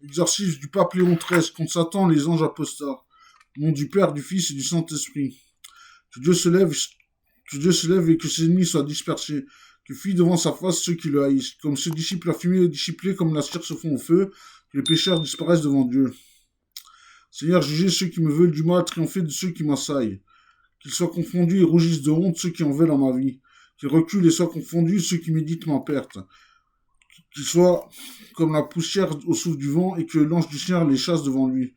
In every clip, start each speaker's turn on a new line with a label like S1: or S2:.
S1: Exorcisme du pape Léon XIII contre Satan, les anges apostats. Au nom du Père, du Fils et du Saint-Esprit. Que Dieu se lève, que Dieu se lève et que ses ennemis soient dispersés. Que fuient devant sa face ceux qui le haïssent. Comme se dissipe la fumée disciplinée, comme la cire se fond au feu, que les pécheurs disparaissent devant Dieu. Seigneur, jugez ceux qui me veulent du mal, triomphez de ceux qui m'assaillent. Qu'ils soient confondus et rougissent de honte ceux qui en veulent en ma vie. Qu'ils reculent et soient confondus ceux qui méditent ma perte. Qu'ils soient comme la poussière au souffle du vent et que l'ange du Seigneur les chasse devant lui.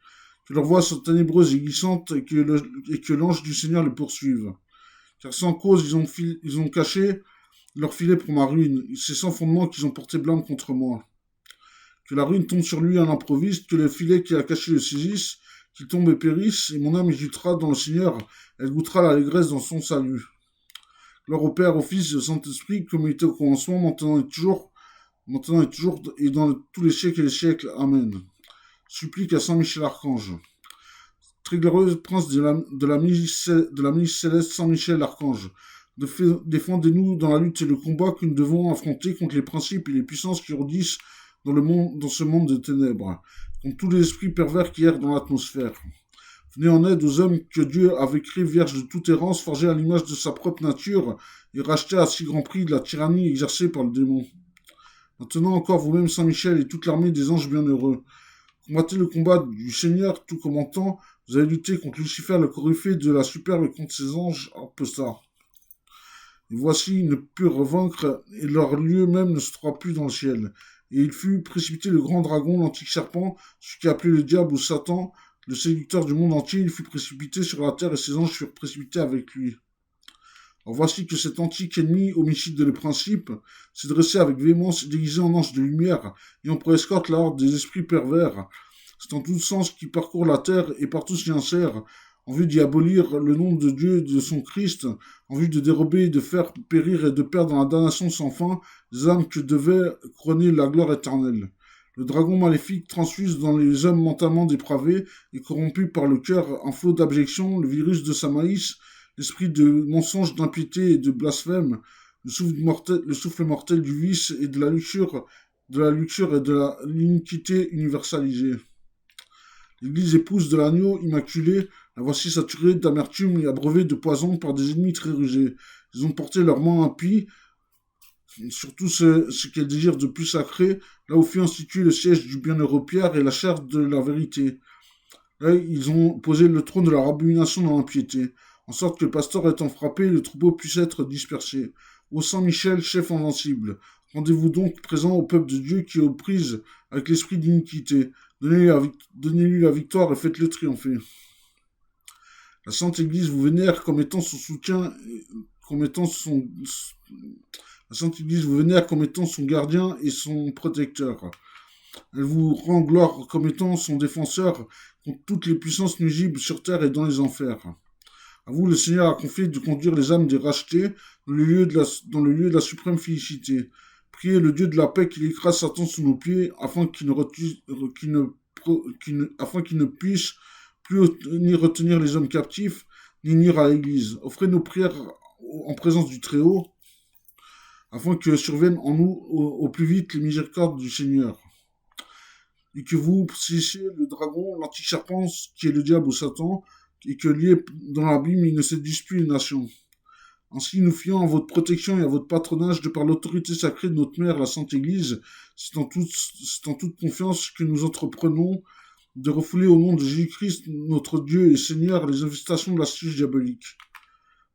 S1: Que leur voix soit ténébreuse et glissante et que l'ange du Seigneur les poursuive. Car sans cause, ils ont caché leur filet pour ma ruine. C'est sans fondement qu'ils ont porté blâme contre moi. Que la ruine tombe sur lui à l'improviste, que le filet qui a caché le saisisse, qu'il tombe et périsse, et mon âme hésitera dans le Seigneur, elle goûtera l'allégresse dans son salut. Gloire au Père, au Fils et au Saint-Esprit, comme il était au commencement, maintenant et toujours, et dans tous les siècles et les siècles. Amen. Supplique à Saint Michel Archange. Très glorieux prince de la milice céleste, Saint Michel Archange. Défendez-nous dans la lutte et le combat que nous devons affronter contre les principes et les puissances qui rôdissent dans ce monde de ténèbres, contre tous les esprits pervers qui errent dans l'atmosphère. Venez en aide aux hommes que Dieu avait créés vierges de toute errance, forgés à l'image de sa propre nature et rachetés à si grand prix de la tyrannie exercée par le démon. Maintenant encore vous-même, Saint Michel et toute l'armée des anges bienheureux. Combattez le combat du Seigneur tout comme en temps, vous allez lutter contre Lucifer, le coryphée de la superbe, et contre ses anges apostats. Et voici, ils ne purent vaincre, et leur lieu même ne se trouva plus dans le ciel. Et il fut précipité le grand dragon, l'antique serpent, celui qui est appelé le diable ou Satan, le séducteur du monde entier, il fut précipité sur la terre et ses anges furent précipités avec lui. Alors voici que cet antique ennemi, homicide de les principes, s'est dressé avec véhémence déguisé en ange de lumière, ayant pour escorte la horde des esprits pervers. C'est en tous sens qui parcourt la terre et partout s'y insère, en vue d'y abolir le nom de Dieu et de son Christ, en vue de dérober, de faire périr et de perdre dans la damnation sans fin les âmes que devait couronner la gloire éternelle. Le dragon maléfique transfuse dans les hommes mentalement dépravés et corrompus par le cœur un flot d'abjection, le virus de sa maïs, l'esprit de mensonge, d'impiété et de blasphème, le souffle mortel du vice et de la luxure et de l'iniquité universalisée. L'Église épouse de l'agneau immaculé, la voici saturée d'amertume et abreuvée de poison par des ennemis très rusés. Ils ont porté leurs mains impies sur tout ce qu'elles désirent de plus sacré, là où fut institué le siège du bienheureux Pierre et la chair de la vérité. Là, ils ont posé le trône de leur abomination dans l'impiété, en sorte que le pasteur étant frappé, le troupeau puisse être dispersé. Ô Saint Michel, chef invincible, rendez-vous donc présent au peuple de Dieu qui est aux prises avec l'esprit d'iniquité. Donnez-lui la victoire et faites-le triompher. La Sainte Église vous vénère comme étant son soutien, comme étant son... La Sainte Église vous vénère comme étant son gardien et son protecteur. Elle vous rend gloire comme étant son défenseur contre toutes les puissances nuisibles sur terre et dans les enfers. À vous, le Seigneur a confié de conduire les âmes des rachetés dans le lieu de la suprême félicité. Priez le Dieu de la paix qu'il écrase Satan sous nos pieds afin qu'il ne puisse plus ni retenir les hommes captifs, ni nuire à l'Église. Offrez nos prières en présence du Très-Haut, afin que surviennent en nous au plus vite les miséricordes du Seigneur. Et que vous cessiez le dragon, l'antique serpent, qui est le diable ou Satan, et que lié dans l'abîme, il ne séduise plus les nations. Ainsi, nous fions à votre protection et à votre patronage de par l'autorité sacrée de notre mère, la Sainte Église. C'est en toute confiance que nous entreprenons de refouler au nom de Jésus-Christ, notre Dieu et Seigneur, les infestations de l'astuce diabolique.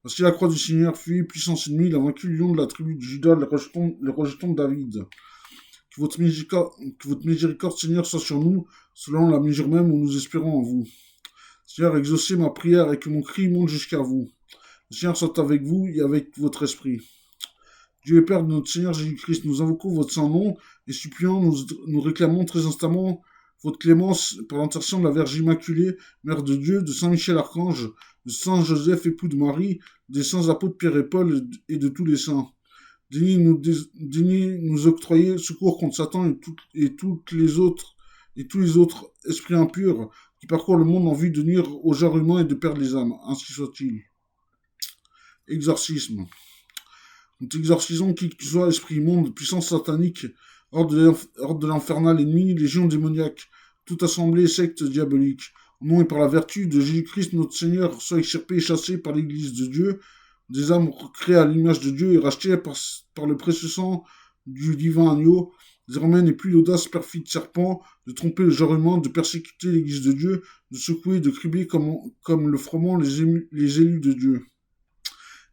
S1: Voici la croix du Seigneur fut, puissance ennemie, il a vaincu le lion de la tribu de Judas, le rejeton de David. Que votre miséricorde, Seigneur, soit sur nous, selon la mesure même où nous espérons en vous. Seigneur, exaucez ma prière et que mon cri monte jusqu'à vous. Le Seigneur soit avec vous et avec votre esprit. Dieu et Père de notre Seigneur Jésus-Christ, nous invoquons votre saint nom et supplions, nous réclamons très instamment votre clémence par l'intercession de la Vierge Immaculée, Mère de Dieu, de Saint Michel Archange, de Saint Joseph, époux de Marie, des saints apôtres Pierre et Paul et de tous les saints. Daignez nous octroyer secours contre Satan et tous les autres esprits impurs qui parcourent le monde en vue de nuire au genre humain et de perdre les âmes. Ainsi soit-il. Exorcisme. Nous t'exorcisons qui que tu sois, esprit immonde, puissance satanique, hors de l'infernal ennemi, légion démoniaque. toute assemblée et secte diabolique. Au nom et par la vertu de Jésus-Christ, notre Seigneur, sois extirpé et chassé par l'Église de Dieu, des âmes créées à l'image de Dieu et rachetées par le précieux sang du divin agneau. Désormais n'est plus l'audace perfide serpent de tromper le genre humain, de persécuter l'Église de Dieu, de secouer, de cribler comme le froment les élus de Dieu.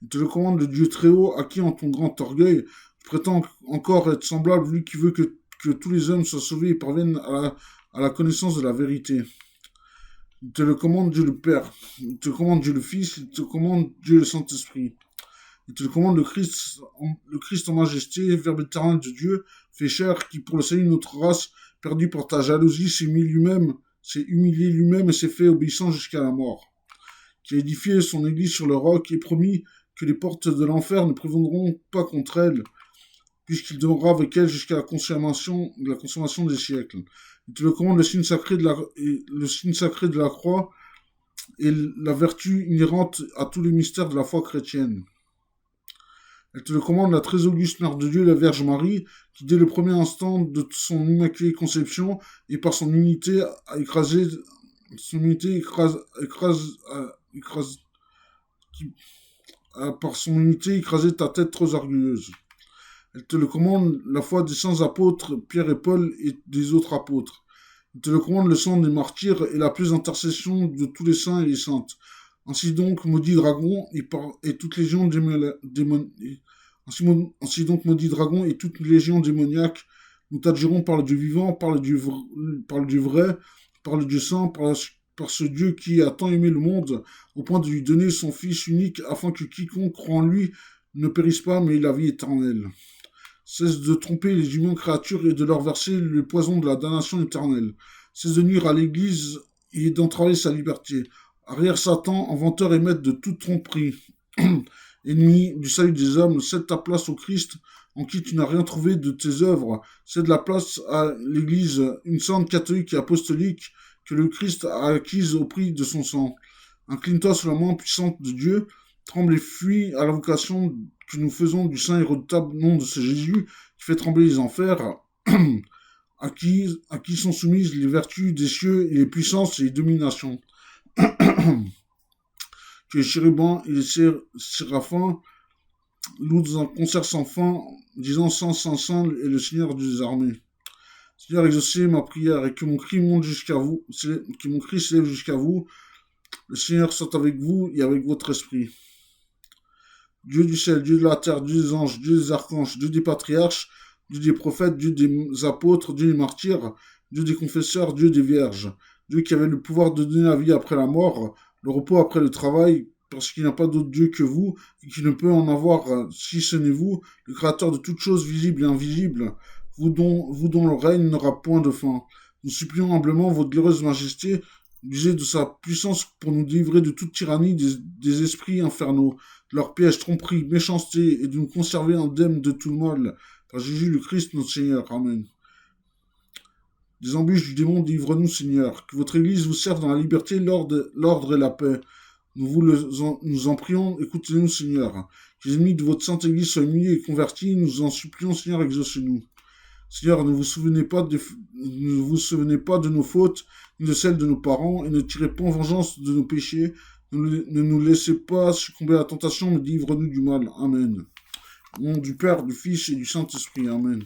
S1: Il te le commande le Dieu très haut, à qui en ton grand orgueil, tu prétends encore être semblable, lui qui veut que tous les hommes soient sauvés et parviennent à la connaissance de la vérité. Il te le commande Dieu le Père, il te commande Dieu le Fils, il te commande Dieu le Saint-Esprit. Il te le commande le Christ en majesté, Verbe éternel de Dieu, fait chair, qui pour le salut de notre race, perdu par ta jalousie, s'est humilié lui-même et s'est fait obéissant jusqu'à la mort. Qui a édifié son église sur le roc et promis que les portes de l'enfer ne prévaudront pas contre elle, puisqu'il demeurera avec elle jusqu'à la consommation des siècles. Il te le commande le signe sacré de la croix et la vertu inhérente à tous les mystères de la foi chrétienne. Elle te le commande la très auguste Mère de Dieu, la Vierge Marie, qui dès le premier instant de son immaculée conception et par son unité a écrasé ta tête trop orgueilleuse. Elle te le commande la foi des saints apôtres, Pierre et Paul, et des autres apôtres. Il te le commande le sang des martyrs et la plus intercession de tous les saints et les saintes. Ainsi donc, maudit dragon et toute légion démoniaque, nous t'adjurons par le Dieu vivant, par le Dieu vrai, par le Dieu saint, par ce Dieu qui a tant aimé le monde, au point de lui donner son Fils unique, afin que quiconque croit en lui ne périsse pas, mais ait la vie éternelle. Cesse de tromper les humaines créatures et de leur verser le poison de la damnation éternelle. Cesse de nuire à l'Église et d'entraver sa liberté. Arrière Satan, inventeur et maître de toute tromperie, ennemi du salut des hommes, cède ta place au Christ, en qui tu n'as rien trouvé de tes œuvres. Cède la place à l'Église, une sainte catholique et apostolique, que le Christ a acquise au prix de son sang. Incline-toi sous la main puissante de Dieu, tremble et fuis à l'invocation que nous faisons du saint et redoutable nom de ce Jésus, qui fait trembler les enfers, à qui sont soumises les vertus des cieux et les puissances et les dominations. Que les chérubins et les séraphins louent dans un concert sans fin, disant Saint, Saint, Saint est le Seigneur des armées. Seigneur, exaucez ma prière et que mon cri monte jusqu'à vous, que mon cri s'élève jusqu'à vous. Le Seigneur soit avec vous et avec votre esprit. Dieu du ciel, Dieu de la terre, Dieu des anges, Dieu des archanges, Dieu des patriarches, Dieu des prophètes, Dieu des apôtres, Dieu des martyrs, Dieu des confesseurs, Dieu des vierges. Dieu qui avait le pouvoir de donner la vie après la mort, le repos après le travail, parce qu'il n'y a pas d'autre Dieu que vous, et qu'il ne peut en avoir si ce n'est vous, le créateur de toutes choses visibles et invisibles, vous dont le règne n'aura point de fin. Nous supplions humblement votre glorieuse majesté, d'user de sa puissance pour nous délivrer de toute tyrannie des esprits infernaux, de leurs pièges, tromperies, méchanceté, et de nous conserver indemnes de tout le mal, par Jésus le Christ notre Seigneur. Amen. Des embûches du démon, délivre-nous, Seigneur. Que votre Église vous serve dans la liberté, l'ordre et la paix. Nous en prions, écoutez-nous, Seigneur. Que les ennemis de votre sainte Église soient humiliés et convertis, nous en supplions, Seigneur, exaucez-nous. Seigneur, ne vous souvenez pas de nos fautes, ni de celles de nos parents, et ne tirez pas en vengeance de nos péchés. Ne nous laissez pas succomber à la tentation, mais délivre-nous du mal. Amen. Au nom du Père, du Fils et du Saint-Esprit. Amen.